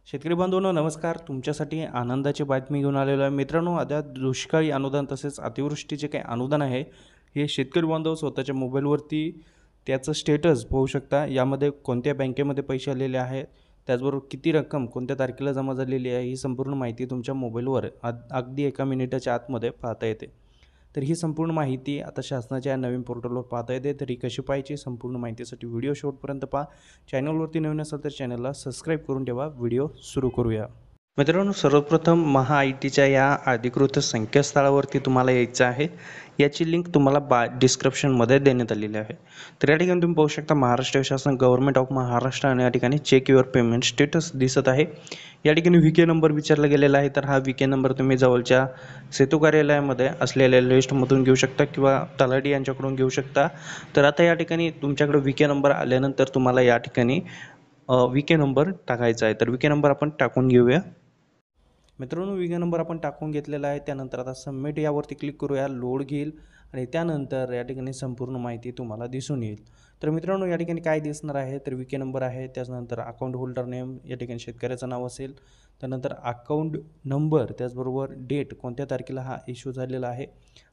शेतकरी बांधवांनो नमस्कार. तुमच्यासाठी आनंदाची बातमी घेऊन आलेलो आहे. मित्रांनो, आता दुष्काळी अनुदान तसेच अतिवृष्टीचे काही अनुदान आहे, हे शेतकरी बांधव स्वतःच्या मोबाईलवरती त्याचं स्टेटस पाहू शकता. यामध्ये कोणत्या बँकेमध्ये पैसे आलेले आहेत, त्याचबरोबर किती रक्कम कोणत्या तारखेला जमा झालेली आहे, ही संपूर्ण माहिती तुमच्या मोबाईलवर अगदी 1 मिनिटाच्या आतमध्ये पाहता येते. तर ही संपूर्ण माहिती आता शासनाच्या नवीन पोर्टलवर पाहता येते. तर ही कशी पाहायची संपूर्ण माहितीसाठी व्हिडिओ शेवटपर्यंत पहा. चॅनलवरती नवीन असाल तर चॅनलला सबस्क्राईब करून ठेवा. व्हिडिओ सुरू करूया. मित्रांनो, सर्वप्रथम महाआयटीच्या या अधिकृत संकेतस्थळावरती तुम्हाला यायचं आहे. याची लिंक तुम्हाला डिस्क्रिप्शनमध्ये देण्यात आलेली आहे. तर या ठिकाणी तुम्ही पाहू शकता महाराष्ट्र शासन गव्हर्नमेंट ऑफ महाराष्ट्र आणि या ठिकाणी चेक युअर पेमेंट स्टेटस दिसत आहे. या ठिकाणी VK नंबर विचारला गेलेला आहे. तर हा VK नंबर तुम्ही जवळच्या सेतू कार्यालयामध्ये असलेल्या लिस्टमधून घेऊ शकता किंवा तलाठी यांच्याकडून घेऊ शकता. तर आता या ठिकाणी तुमच्याकडे VK नंबर आल्यानंतर तुम्हाला या ठिकाणी VK नंबर टाकायचा आहे. तर VK नंबर आपण टाकून घेऊया. मित्रांनो, VK नंबर आपण टाकून घेतलेला आहे. त्यानंतर आता सबमिट यावरती क्लिक करूया. लोड घेईल आणि त्यानंतर या ठिकाणी संपूर्ण माहिती तुम्हाला दिसून येईल. तर मित्रांनो, या ठिकाणी काय दिसणार आहे, तर VK नंबर आहे, त्याच्यानंतर अकाउंट होल्डर नेम, या ठिकाणी शेतकऱ्याचं नाव असेल, त्यानंतर अकाउंट नंबर, त्याचबरोबर डेट कोणत्या तारखेला हा इश्यू झालेला आहे,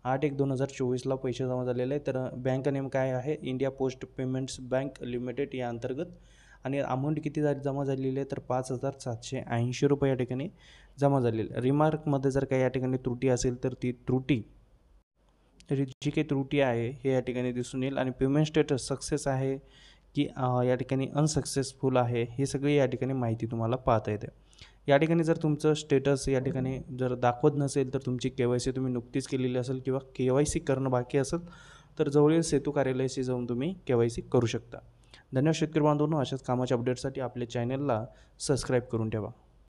8/1/2024ला पैसे जमा झालेले आहे. तर बँक नेम काय आहे, India post payments bank limited या अंतर्गत, आणि अमाऊंट किती जमा झालेली आहे, तर 5,780 रुपये या ठिकाणी जमा झालेले. रिमार्कमध्ये जर काही या ठिकाणी त्रुटी असेल तर ती त्रुटी, तर जी काही त्रुटी आहे हे या ठिकाणी दिसून येईल. आणि पेमेंट स्टेटस सक्सेस आहे की या ठिकाणी अनसक्सेसफुल आहे, हे सगळी या ठिकाणी माहिती तुम्हाला पाहता येते. या ठिकाणी जर तुमचं स्टेटस या ठिकाणी जर दाखवत नसेल तर तुमची KYC तुम्ही नुकतीच केलेली असेल किंवा KYC करणं बाकी असेल तर जवळील सेतू कार्यालयाशी जाऊन तुम्ही KYC करू शकता. धन्यवाद शेतकरी बांधवांनो. अशाच कामाच्या अपडेटसाठी आपल्या चॅनलला सबस्क्राईब करून ठेवा.